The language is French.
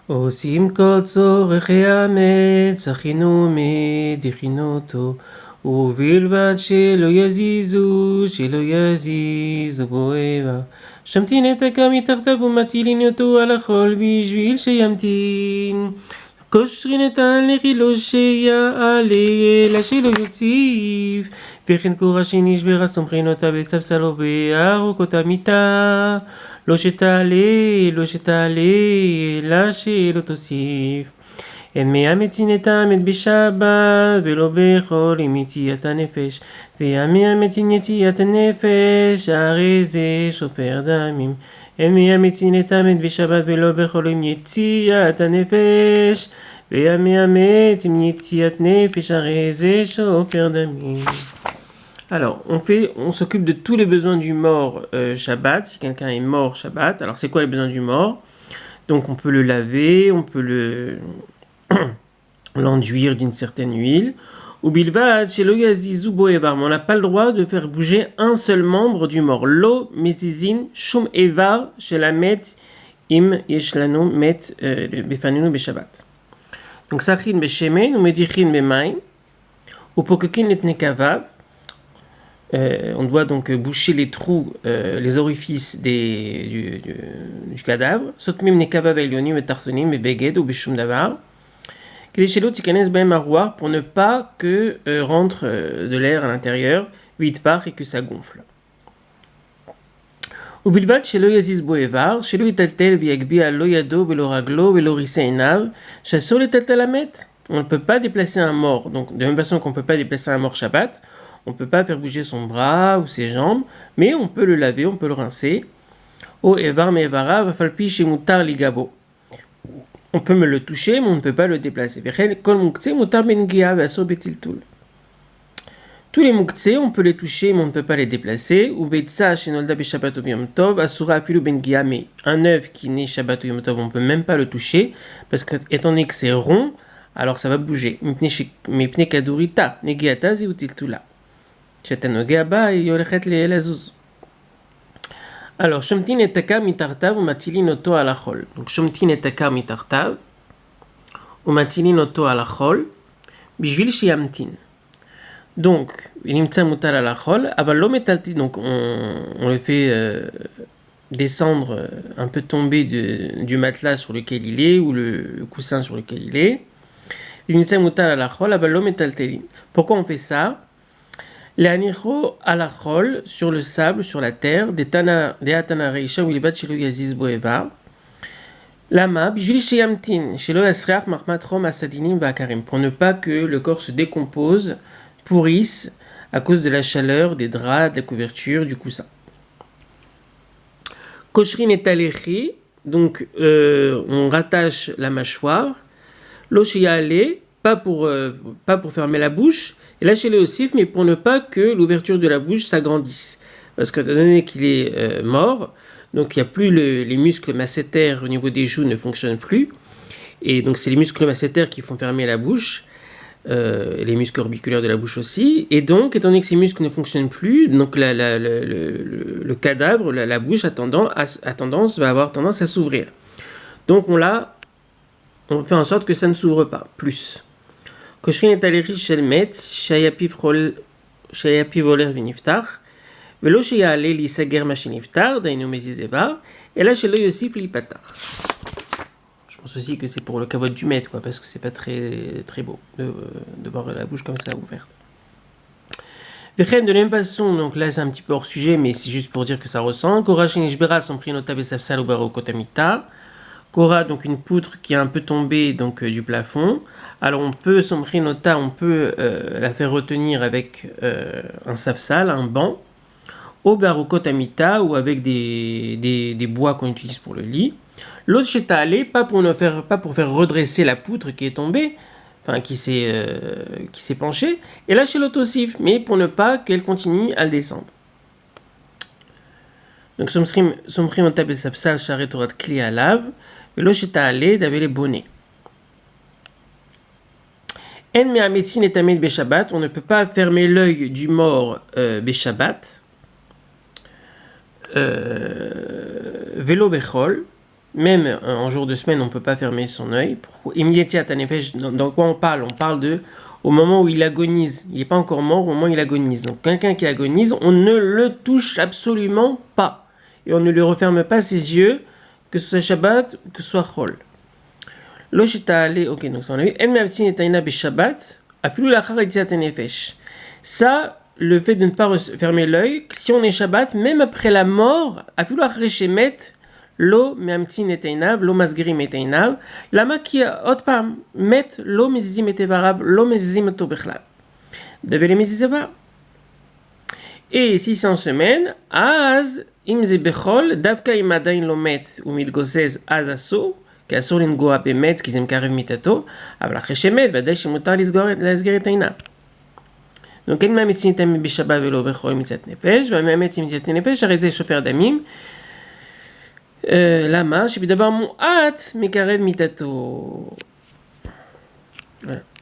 עושים כל צורכי המת, הכינו מדיחין אותו, ובלבד שלא יזיזו בו איבר. שומטין את הקם מתחתיו ומטילין אותו על החול בשביל שימתין. קושרין את הלחי לא שיעלה אלא שלא יוציף. וכן קורה שנשברה סומכין אותה בספסלו בארוכות המיטה. לא שתעלה, אלא שלא תוסיף. אין מאמצין את האמת בשבת, ולא בחול עם יציאת הנפש. והמאמצין יציאת הנפש, הרי זה שופר דמים. אין מאמצין את האמת בשבת, ולא בחול עם יציאת הנפש. והמאמץ עם יציאת נפש, הרי זה שופר דמים. Alors, on s'occupe de tous les besoins du mort Shabbat, si quelqu'un est mort Shabbat. Alors, c'est quoi les besoins du mort? Donc, on peut le laver, on peut l'enduire d'une certaine huile. Ou bilvad, chez lo yazizu bo evar, mais on n'a pas le droit de faire bouger un seul membre du mort. Lo mezizin shum evar, chez la met im yeshlanu met befaninu beshabbat. Donc, sachin beshemen, ou medichin bemaim, ou pokekin et nekavav. On doit donc boucher les trous, les orifices du cadavre. Sotmim nekavav elyonim et tartonim et beged ou bishum davar. Kelishelo tikanes baem arouar, pour ne pas que rentre de l'air à l'intérieur, vite part et que ça gonfle. Uvilvat shelo yaziz boevar, shelo italtel viagbi al lo yado velo raglo velo riseinav, chassol italtel amet. On ne peut pas déplacer un mort, donc de la même façon qu'on ne peut pas déplacer un mort Shabbat. On ne peut pas faire bouger son bras ou ses jambes, mais on peut le laver, on peut le rincer. O evar me evara vafalpi shemutar ligabo. On peut me le toucher, mais on ne peut pas le déplacer. Kol muktzeh mutar bengia vaso betiltul. Tous les muktzeh, on peut les toucher, mais on ne peut pas les déplacer. Ou betsa shenolda beshabbat ou yom tov asura afilu bengia. Mais un œuf qui naît Shabbat ou yom tov, on ne peut même pas le toucher, parce que étant donné que c'est rond, alors ça va bouger. Mipne kadurita negiata ziutiltula. Alors, Shomtin et Taka mitartav ou matilin oto à la chol. Donc, Shomtin et Taka mitartav ou matilin oto à la chol, bijvil shiamtin. Donc, inimtsa mutar à la chol, aval metalti, donc on le fait descendre, un peu tomber du matelas sur lequel il est ou le coussin sur lequel il est. Inimtsa mutar à la chol, aval metaltelin. Pourquoi on fait ça? L'anicho à la chol, sur le sable, sur la terre, des atana reisha ou ilvat shelo yaziz boeva. Lama, bijvil sheyamtin, shelo yasreach marmat rom asadinim vakarim, pour ne pas que le corps se décompose, pourrisse, à cause de la chaleur, des draps, de la couverture, du coussin. Koshrin et alechi, donc on rattache la mâchoire. Lo sheyale, pas pour fermer la bouche. Et lâchez-le aussi, mais pour ne pas que l'ouverture de la bouche s'agrandisse. Parce que, étant donné qu'il est mort, donc il n'y a plus les muscles massétaires au niveau des joues ne fonctionnent plus. Et donc c'est les muscles massétaires qui font fermer la bouche, les muscles orbiculaires de la bouche aussi. Et donc, étant donné que ces muscles ne fonctionnent plus, donc le cadavre, la bouche va avoir tendance à s'ouvrir. Donc on fait en sorte que ça ne s'ouvre pas plus. Koshrin et alechi shel met, shayapiv oler viniftar, velo sheyale lisager machiniftar, dainu mezizeva, et là shelo yosif lipatar. Je pense aussi que c'est pour le kavod du maître, quoi, parce que c'est pas très, très beau de voir la bouche comme ça ouverte. Vechen, de la même façon, donc là c'est un petit peu hors sujet, mais c'est juste pour dire que ça ressemble. Korachin ishbera son prinota besafsal ou barokotamita. Kora, donc une poutre qui est un peu tombée donc du plafond. Alors on peut la faire retenir avec un safsal, un banc, au barokotamita ou avec des bois qu'on utilise pour le lit. L'autre chetale, pas pour faire redresser la poutre qui est tombée, enfin qui s'est penchée. Et là chez l'autosif, mais pour ne pas qu'elle continue à descendre. Donc somrim otabel safsal sharet torat kli alav. Velo shetale d'avoir les bonnets. En me'ametzin et amet beshabbat, on ne peut pas fermer l'œil du mort beshabbat. Velo bechol, même en jour de semaine, on ne peut pas fermer son œil. Dans quoi on parle? On parle de au moment où il agonise. Il n'est pas encore mort au moment où il agonise. Donc quelqu'un qui agonise, on ne le touche absolument pas. Et on ne lui referme pas ses yeux, que ce soit Shabbat, que ce soit Chol. Ok, donc ça on a vu. Ça, le fait de ne pas fermer l'œil, si on est Shabbat, même après la mort, afilu achar shemet, lo meamtin et einav, lo masgerim et einav, lama ki עוד פעם, מת, לא מזיזים את איבריו, לא מזיזים אותו בכלל. דבי למזיז איבר. Et si c'est en semaine, אז אם זה בחול, דווקא אם עדיין לא מת ומתגוזז, אז אסור, כי אסור לנגוע במת, כי זה מקרב מיתתו, אבל אחרי שמת, ודאי שמותר להסגר את עיניו. Donc אין מאמץ ניתן בשבת ולא בחול מצוות נפש, והמאמץ מצוות נפש, הרי זה שופר דמים. למה? שבדבר מועט מקרב מיתתו. Voilà.